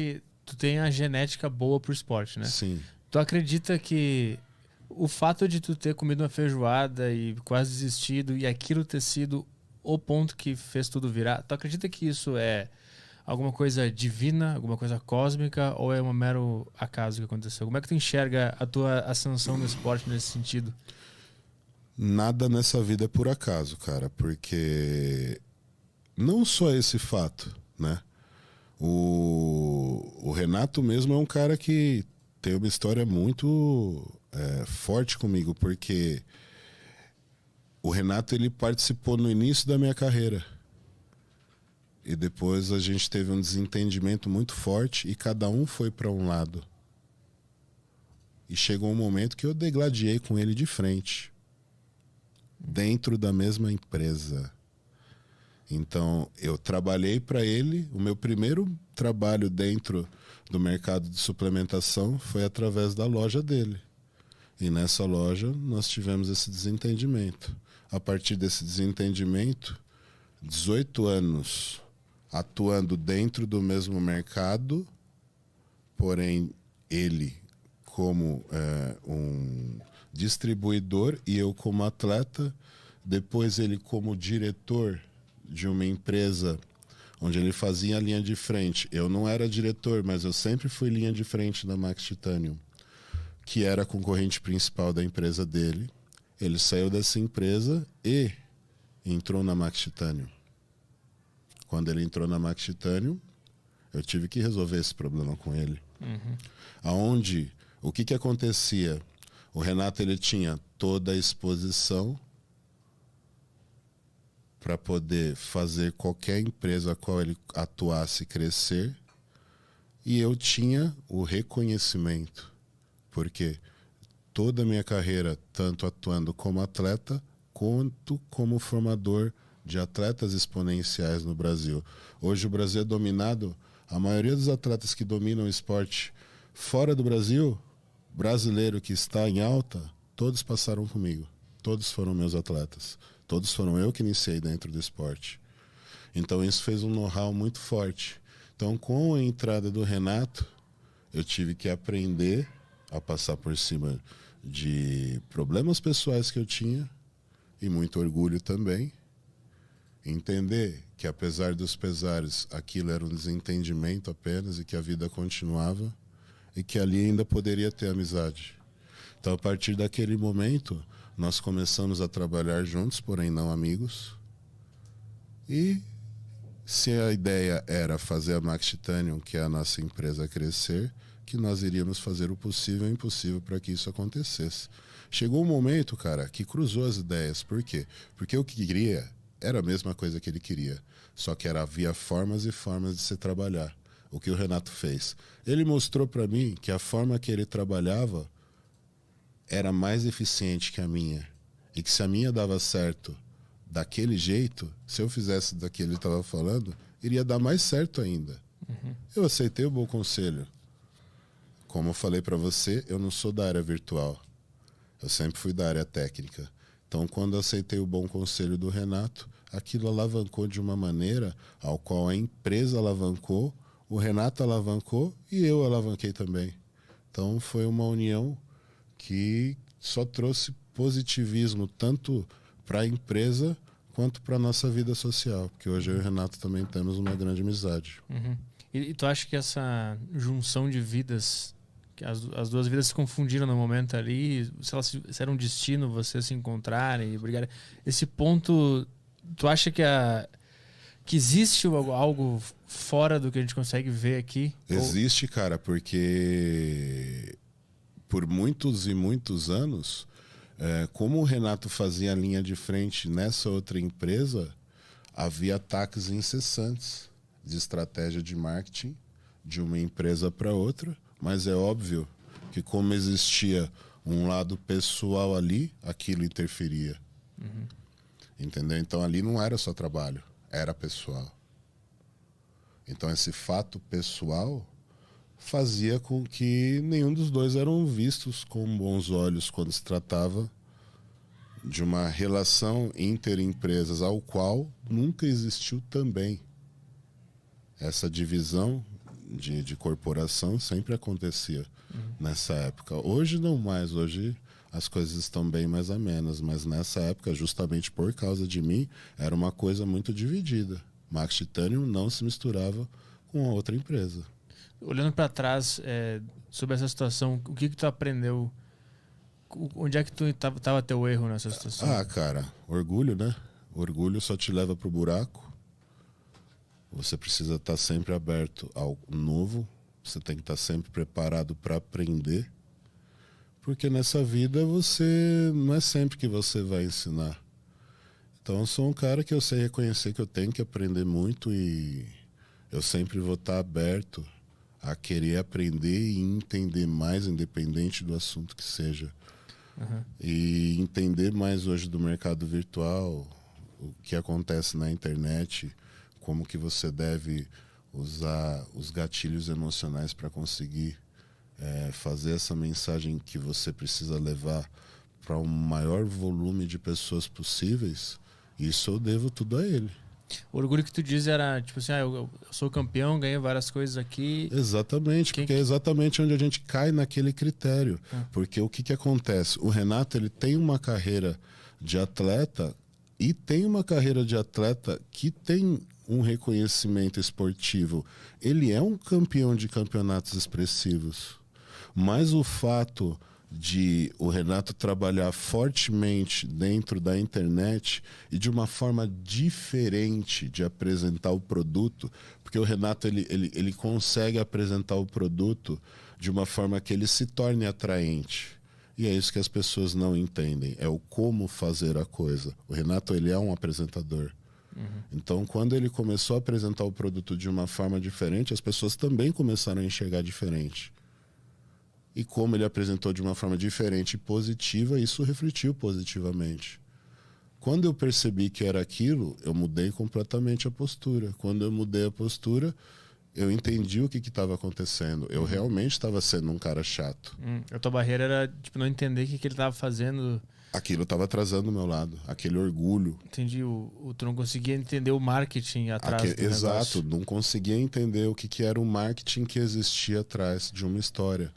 que tu tem a genética boa pro esporte, né? Sim. Tu acredita que o fato de tu ter comido uma feijoada e quase desistido e aquilo ter sido o ponto que fez tudo virar, tu acredita que isso é alguma coisa divina, alguma coisa cósmica, ou é um mero acaso que aconteceu? Como é que tu enxerga a tua ascensão no esporte nesse sentido? Nada nessa vida é por acaso, cara, porque não só esse fato, né? O Renato mesmo é um cara que tem uma história muito forte comigo, porque o Renato ele participou no início da minha carreira. E depois a gente teve um desentendimento muito forte e cada um foi para um lado. E chegou um momento que eu degladiei com ele de frente, dentro da mesma empresa. Então, eu trabalhei para ele. O meu primeiro trabalho dentro do mercado de suplementação foi através da loja dele. E nessa loja nós tivemos esse desentendimento. A partir desse desentendimento, 18 anos atuando dentro do mesmo mercado, porém ele como um distribuidor e eu como atleta, depois ele como diretor de uma empresa onde ele fazia a linha de frente. Eu não era diretor, mas eu sempre fui linha de frente da Max Titanium, que era a concorrente principal da empresa dele. Ele saiu dessa empresa e entrou na Max Titanium. Quando ele entrou na Max Titanium, eu tive que resolver esse problema com ele. Aonde, o que acontecia? O Renato ele tinha toda a exposição para poder fazer qualquer empresa a qual ele atuasse crescer, e eu tinha o reconhecimento, porque toda a minha carreira, tanto atuando como atleta, quanto como formador de atletas exponenciais no Brasil. Hoje o Brasil é dominado, a maioria dos atletas que dominam o esporte fora do Brasil, brasileiro que está em alta, todos passaram comigo. Todos foram meus atletas. Todos foram eu que iniciei dentro do esporte. Então isso fez um know-how muito forte. Então com a entrada do Renato, eu tive que aprender a passar por cima de problemas pessoais que eu tinha, e muito orgulho também. Entender que apesar dos pesares, aquilo era um desentendimento apenas e que a vida continuava e que ali ainda poderia ter amizade. Então a partir daquele momento, nós começamos a trabalhar juntos, porém não amigos. E se a ideia era fazer a Max Titanium, que é a nossa empresa, crescer, que nós iríamos fazer o possível e o impossível para que isso acontecesse. Chegou um momento, cara, que cruzou as ideias. Por quê? Porque o que queria era a mesma coisa que ele queria, só que havia formas e formas de se trabalhar. O que o Renato fez? Ele mostrou para mim que a forma que ele trabalhava era mais eficiente que a minha, e que se a minha dava certo daquele jeito, se eu fizesse daquele que ele estava falando, iria dar mais certo ainda. Eu aceitei o bom conselho. Como eu falei para você, eu não sou da área virtual, eu sempre fui da área técnica. Então, quando eu aceitei o bom conselho do Renato, aquilo alavancou de uma maneira ao qual a empresa alavancou, o Renato alavancou e eu alavanquei também. Então, foi uma união que só trouxe positivismo tanto para a empresa quanto para a nossa vida social, porque hoje eu e o Renato também temos uma grande amizade. E tu acha que essa junção de vidas, que as duas vidas se confundiram no momento ali, se era um destino vocês se encontrarem e brigarem, esse ponto, tu acha que existe algo fora do que a gente consegue ver aqui? Existe, cara, porque por muitos e muitos anos, como o Renato fazia a linha de frente nessa outra empresa, havia ataques incessantes de estratégia de marketing de uma empresa para outra, mas é óbvio que como existia um lado pessoal ali, aquilo interferia. Entendeu? Então ali não era só trabalho, era pessoal. Então esse fato pessoal fazia com que nenhum dos dois eram vistos com bons olhos quando se tratava de uma relação interempresas, ao qual nunca existiu também essa divisão de corporação sempre acontecia nessa época. Hoje não mais, hoje as coisas estão bem mais amenas, mas nessa época, justamente por causa de mim, era uma coisa muito dividida. Max Titanium não se misturava com a outra empresa. Olhando para trás, sobre essa situação, o que tu aprendeu? Onde é que tu tava teu erro nessa situação? Ah, cara, orgulho, né? Orgulho só te leva pro buraco. Você precisa estar sempre aberto ao novo. Você tem que estar sempre preparado para aprender. Porque nessa vida você não é sempre que você vai ensinar. Então eu sou um cara que eu sei reconhecer que eu tenho que aprender muito e eu sempre vou estar aberto a querer aprender e entender mais, independente do assunto que seja. E entender mais hoje do mercado virtual, o que acontece na internet, como que você deve usar os gatilhos emocionais para conseguir fazer essa mensagem que você precisa levar para um maior volume de pessoas possíveis. Isso eu devo tudo a ele. O orgulho que tu diz era, tipo assim, eu sou campeão, ganhei várias coisas aqui. Exatamente, porque é exatamente onde a gente cai naquele critério. Porque o que acontece? O Renato, ele tem uma carreira de atleta e tem uma carreira de atleta que tem um reconhecimento esportivo. Ele é um campeão de campeonatos expressivos. Mas o fato de o Renato trabalhar fortemente dentro da internet e de uma forma diferente de apresentar o produto, porque o Renato ele consegue apresentar o produto de uma forma que ele se torne atraente. E é isso que as pessoas não entendem, é o como fazer a coisa. O Renato, ele é um apresentador. Então, quando ele começou a apresentar o produto de uma forma diferente, as pessoas também começaram a enxergar diferente. E como ele apresentou de uma forma diferente e positiva, isso refletiu positivamente. Quando eu percebi que era aquilo, eu mudei completamente a postura. Quando eu mudei a postura, eu entendi o que estava acontecendo. Eu realmente estava sendo um cara chato. A tua barreira era tipo, não entender o que ele estava fazendo. Aquilo estava atrasando o meu lado, aquele orgulho. Entendi, tu não conseguia entender o marketing atrás do Exato, negócio. não conseguia entender o que era o marketing que existia atrás de uma história.